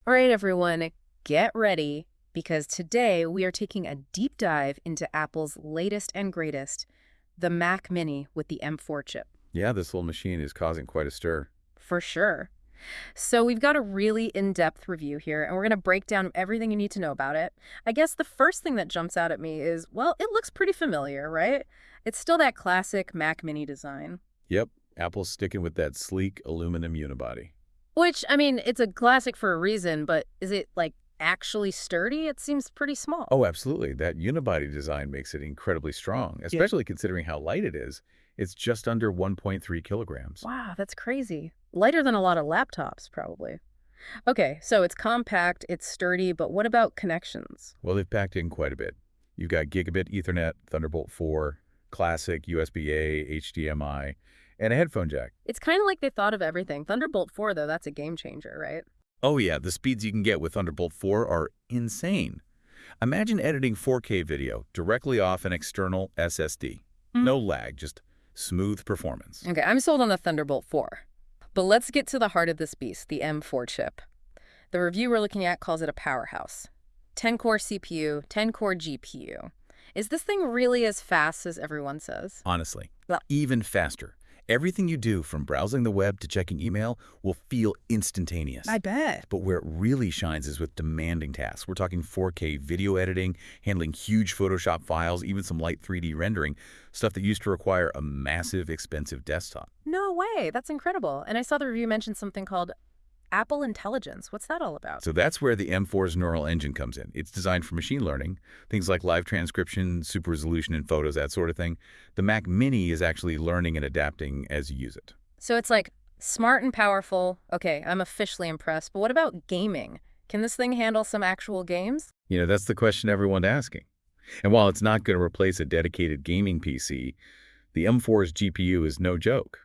All right, everyone, get ready because today we are taking a deep dive into Apple's latest and greatest, the Mac Mini with the M4 chip. Yeah, this little machine is causing quite a stir. For sure. So we've got a really in-depth review here, and we're going to break down everything you need to know about it. I guess the first thing that jumps out at me is, well, it looks pretty familiar, right? It's still that classic Mac Mini design. Yep, Apple's sticking with that sleek aluminum unibody. Which, I mean, it's a classic for a reason, but is it, like, actually sturdy? It seems pretty small. Oh, absolutely. That unibody design makes it incredibly strong, Yeah. especially considering how light it is. It's just under 1.3 kilograms. Wow, that's crazy. Lighter than a lot of laptops, probably. Okay, so it's compact, it's sturdy, but what about connections? Well, they've packed in quite a bit. You've got Gigabit Ethernet, Thunderbolt 4, classic USB-A, HDMI, and a headphone jack. It's kind of like they thought of everything. Thunderbolt 4, though, that's a game changer, right? Oh yeah, the speeds you can get with Thunderbolt 4 are insane. Imagine editing 4K video directly off an external SSD. No lag, just smooth performance. Okay, I'm sold on the Thunderbolt 4. But let's get to the heart of this beast, the M4 chip. The review we're looking at calls it a powerhouse. 10-core CPU, 10-core GPU. Is this thing really as fast as everyone says? Honestly, Well, even faster. Everything you do, from browsing the web to checking email, will feel instantaneous. I bet. But where it really shines is with demanding tasks. We're talking 4K video editing, handling huge Photoshop files, even some light 3D rendering, stuff that used to require a massive, expensive desktop. No way, that's incredible. And I saw the review mention something called Apple Intelligence. What's that all about? So that's where the M4's neural engine comes in. It's designed for machine learning, things like live transcription, super resolution in photos, that sort of thing. The Mac Mini is actually learning and adapting as you use it. So it's like smart and powerful. Okay, I'm officially impressed. But what about gaming? Can this thing handle some actual games? You know, that's the question everyone's asking. And while it's not going to replace a dedicated gaming PC, the M4's GPU is no joke.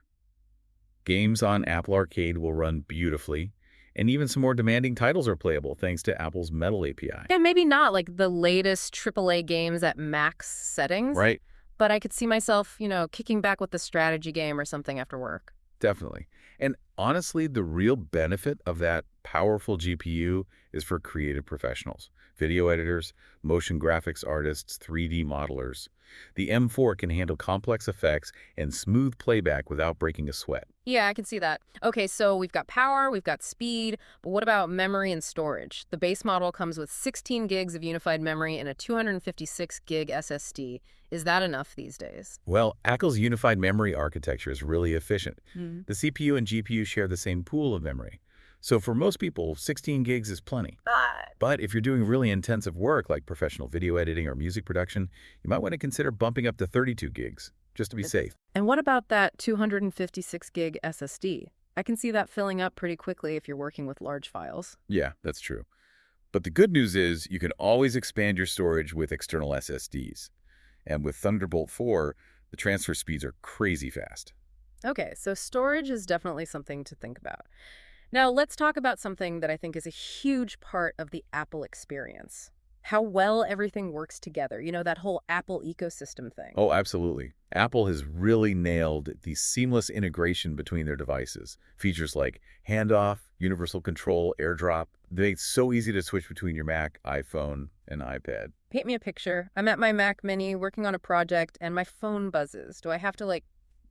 Games on Apple Arcade will run beautifully, and even some more demanding titles are playable thanks to Apple's Metal API. Yeah, maybe not like the latest AAA games at max settings, Right? but I could see myself, kicking back with a strategy game or something after work. Definitely. And honestly, the real benefit of that powerful GPU is for creative professionals, video editors, motion graphics artists, 3D modelers. The M4 can handle complex effects and smooth playback without breaking a sweat. Yeah, I can see that. Okay, so we've got power, we've got speed, but what about memory and storage? The base model comes with 16 gigs of unified memory and a 256 gig SSD. Is that enough these days? Well, Apple's unified memory architecture is really efficient. Hmm. The CPU and GPU share the same pool of memory. So for most people, 16 gigs is plenty. But if you're doing really intensive work like professional video editing or music production, you might want to consider bumping up to 32 gigs, just to be safe. And what about that 256 gig SSD? I can see that filling up pretty quickly if you're working with large files. Yeah, that's true. But the good news is you can always expand your storage with external SSDs. And with Thunderbolt 4, the transfer speeds are crazy fast. Okay, so storage is definitely something to think about. Now, let's talk about something that I think is a huge part of the Apple experience. How well everything works together. That whole Apple ecosystem thing. Oh, absolutely. Apple has really nailed the seamless integration between their devices. Features like handoff, universal control, AirDrop. They make it so easy to switch between your Mac, iPhone, and iPad. Paint me a picture. I'm at my Mac Mini working on a project and my phone buzzes. Do I have to,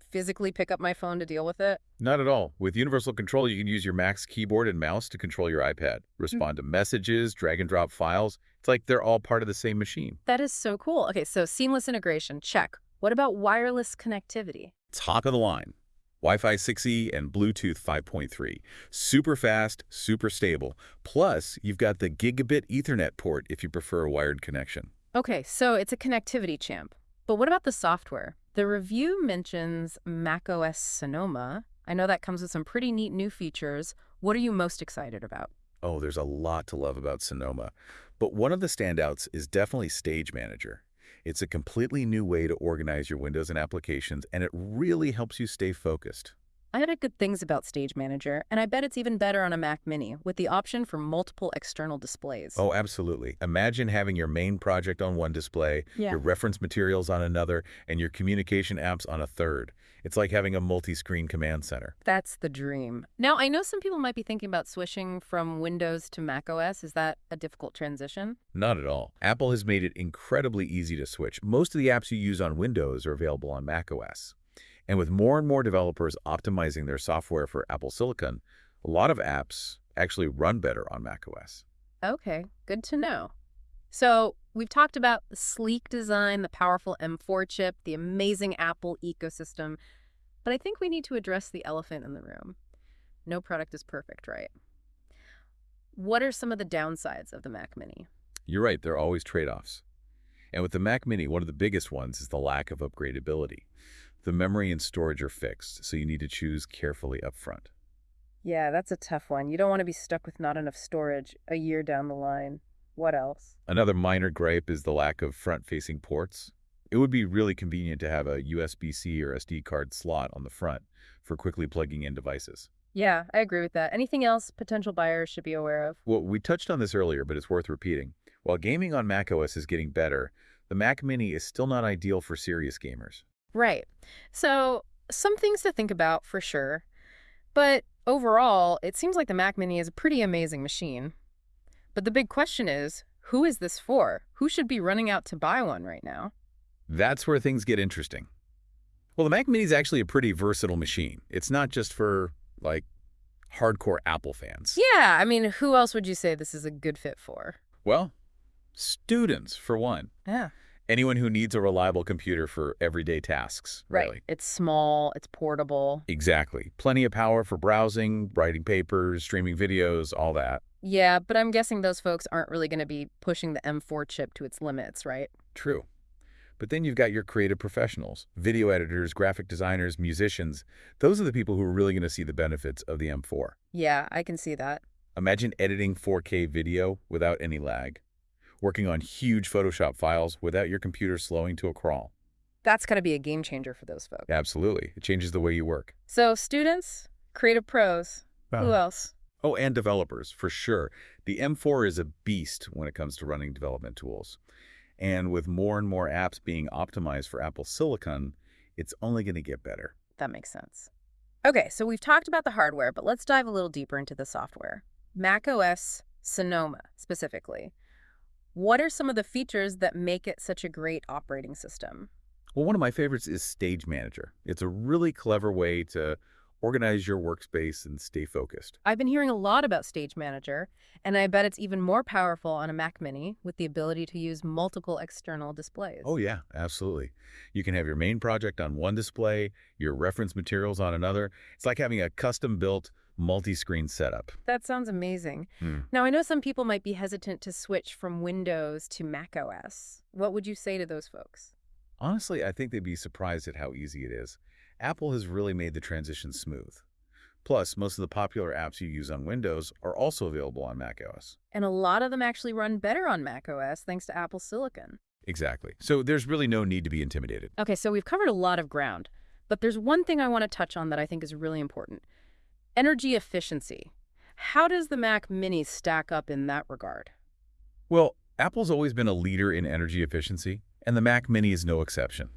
physically pick up my phone to deal with it? Not at all. With universal control, you can use your Mac's keyboard and mouse to control your iPad, respond to messages, drag and drop files. It's like they're all part of the same machine. That is so cool. Okay, so seamless integration, check. What about wireless connectivity? Top of the line. Wi-Fi 6E and Bluetooth 5.3. Super fast, super stable. Plus, you've got the Gigabit Ethernet port if you prefer a wired connection. Okay, so it's a connectivity champ. But what about the software? The review mentions macOS Sonoma. I know that comes with some pretty neat new features. What are you most excited about? Oh, there's a lot to love about Sonoma. But one of the standouts is definitely Stage Manager. It's a completely new way to organize your windows and applications, and it really helps you stay focused. I heard good things about Stage Manager, and I bet it's even better on a Mac Mini with the option for multiple external displays. Oh, absolutely. Imagine having your main project on one display, Yeah. your reference materials on another, and your communication apps on a third. It's like having a multi-screen command center. That's the dream. Now, I know some people might be thinking about switching from Windows to Mac OS. Is that a difficult transition? Not at all. Apple has made it incredibly easy to switch. Most of the apps you use on Windows are available on macOS. And with more and more developers optimizing their software for Apple Silicon, a lot of apps actually run better on macOS. Okay, good to know. So, we've talked about the sleek design, the powerful M4 chip, the amazing Apple ecosystem, but I think we need to address the elephant in the room. No product is perfect, right? What are some of the downsides of the Mac Mini? You're right, there are always trade-offs. And with the Mac Mini, one of the biggest ones is the lack of upgradability. The memory and storage are fixed, so you need to choose carefully up front. Yeah, that's a tough one. You don't want to be stuck with not enough storage a year down the line. What else? Another minor gripe is the lack of front-facing ports. It would be really convenient to have a USB-C or SD card slot on the front for quickly plugging in devices. Yeah, I agree with that. Anything else potential buyers should be aware of? Well, we touched on this earlier, but it's worth repeating. While gaming on macOS is getting better, the Mac Mini is still not ideal for serious gamers. Right. So, some things to think about for sure. But overall, it seems like the Mac Mini is a pretty amazing machine. But the big question is, who is this for? Who should be running out to buy one right now? That's where things get interesting. Well, the Mac Mini is actually a pretty versatile machine. It's not just for, like, hardcore Apple fans. Yeah, I mean, who else would you say this is a good fit for? Well, students, for one. Yeah. Anyone who needs a reliable computer for everyday tasks, really. Right. It's small, it's portable. Exactly. Plenty of power for browsing, writing papers, streaming videos, all that. Yeah, but I'm guessing those folks aren't really going to be pushing the M4 chip to its limits, right? True. But then you've got your creative professionals, video editors, graphic designers, musicians. Those are the people who are really going to see the benefits of the M4. Yeah, I can see that. Imagine editing 4K video without any lag, working on huge Photoshop files without your computer slowing to a crawl. That's got to be a game changer for those folks. Absolutely. It changes the way you work. So, students, creative pros, who else? Oh, and developers, for sure. The M4 is a beast when it comes to running development tools. And with more and more apps being optimized for Apple Silicon, it's only going to get better. That makes sense. Okay, so we've talked about the hardware, but let's dive a little deeper into the software. macOS Sonoma, specifically. What are some of the features that make it such a great operating system? Well, one of my favorites is Stage Manager. It's a really clever way to organize your workspace and stay focused. I've been hearing a lot about Stage Manager, and I bet it's even more powerful on a Mac Mini with the ability to use multiple external displays. Oh, yeah, absolutely. You can have your main project on one display, your reference materials on another. It's like having a custom-built multi-screen setup. That sounds amazing. Now, I know some people might be hesitant to switch from Windows to Mac OS. What would you say to those folks? Honestly, I think they'd be surprised at how easy it is. Apple has really made the transition smooth. Plus, most of the popular apps you use on Windows are also available on macOS. And a lot of them actually run better on Mac OS thanks to Apple Silicon. Exactly. So there's really no need to be intimidated. Okay, so we've covered a lot of ground, but there's one thing I want to touch on that I think is really important. Energy efficiency. How does the Mac Mini stack up in that regard? Well, Apple's always been a leader in energy efficiency, and the Mac Mini is no exception.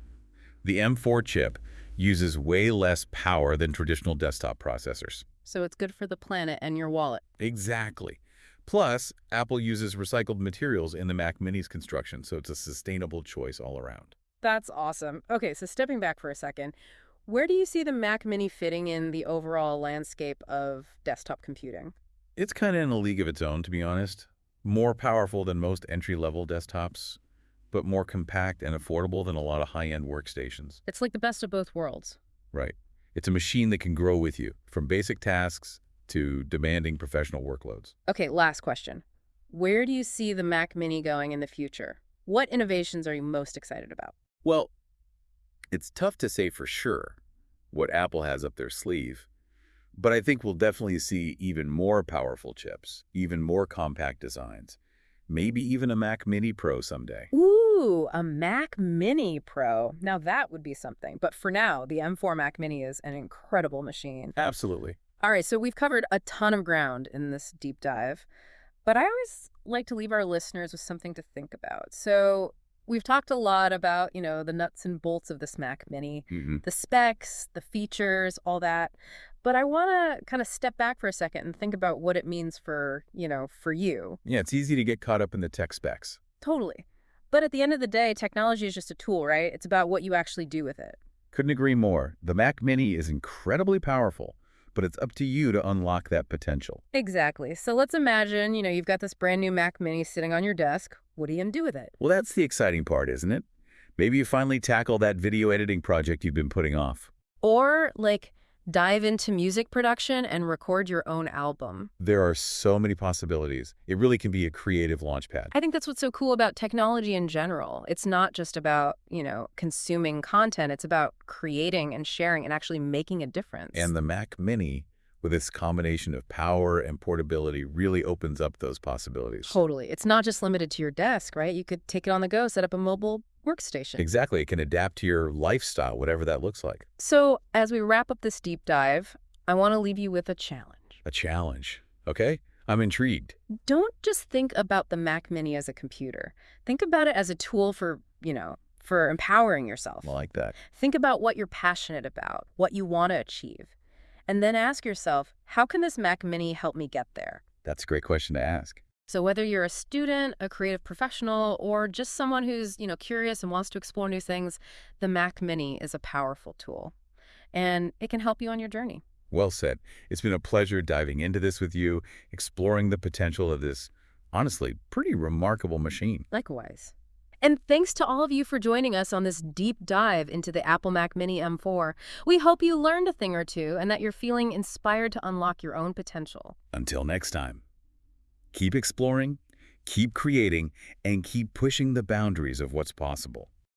The M4 chip uses way less power than traditional desktop processors. So it's good for the planet and your wallet. Exactly. Plus, Apple uses recycled materials in the Mac Mini's construction, so it's a sustainable choice all around. That's awesome. Okay, so stepping back for a second, where do you see the Mac Mini fitting in the overall landscape of desktop computing? It's kind of in a league of its own, to be honest. More powerful than most entry-level desktops, but more compact and affordable than a lot of high-end workstations. It's like the best of both worlds. Right. It's a machine that can grow with you, from basic tasks to demanding professional workloads. Okay, last question. Where do you see the Mac Mini going in the future? What innovations are you most excited about? Well, it's tough to say for sure what Apple has up their sleeve, but I think we'll definitely see even more powerful chips, even more compact designs, maybe even a Mac Mini Pro someday. Ooh, Ooh, a Mac Mini Pro. Now that would be something. But for now, the M4 Mac Mini is an incredible machine. Absolutely. All right, so we've covered a ton of ground in this deep dive, but I always like to leave our listeners with something to think about. So we've talked a lot about, the nuts and bolts of this Mac Mini, Hmm. the specs, the features, all that. But I want to kind of step back for a second and think about what it means for you. Yeah, it's easy to get caught up in the tech specs. Totally. But at the end of the day, technology is just a tool, right? It's about what you actually do with it. Couldn't agree more. The Mac Mini is incredibly powerful, but it's up to you to unlock that potential. Exactly. So let's imagine, you've got this brand new Mac Mini sitting on your desk. What are you going to do with it? Well, that's the exciting part, isn't it? Maybe you finally tackle that video editing project you've been putting off. Or, dive into music production and record your own album. There are so many possibilities. It really can be a creative launchpad. I think that's what's so cool about technology in general. It's not just about, consuming content. It's about creating and sharing and actually making a difference. And the Mac Mini, with its combination of power and portability, really opens up those possibilities. Totally. It's not just limited to your desk, right? You could take it on the go, set up a mobile workstation. Exactly. It can adapt to your lifestyle, whatever that looks like. So as we wrap up this deep dive, I want to leave you with a challenge. A challenge. Okay? I'm intrigued. Don't just think about the Mac Mini as a computer. Think about it as a tool for empowering yourself. I like that. Think about what you're passionate about, what you want to achieve. And then ask yourself, how can this Mac Mini help me get there? That's a great question to ask. So whether you're a student, a creative professional, or just someone who's, curious and wants to explore new things, the Mac Mini is a powerful tool. And it can help you on your journey. Well said. It's been a pleasure diving into this with you, exploring the potential of this, honestly, pretty remarkable machine. Likewise. And thanks to all of you for joining us on this deep dive into the Apple Mac Mini M4. We hope you learned a thing or two and that you're feeling inspired to unlock your own potential. Until next time, keep exploring, keep creating, and keep pushing the boundaries of what's possible.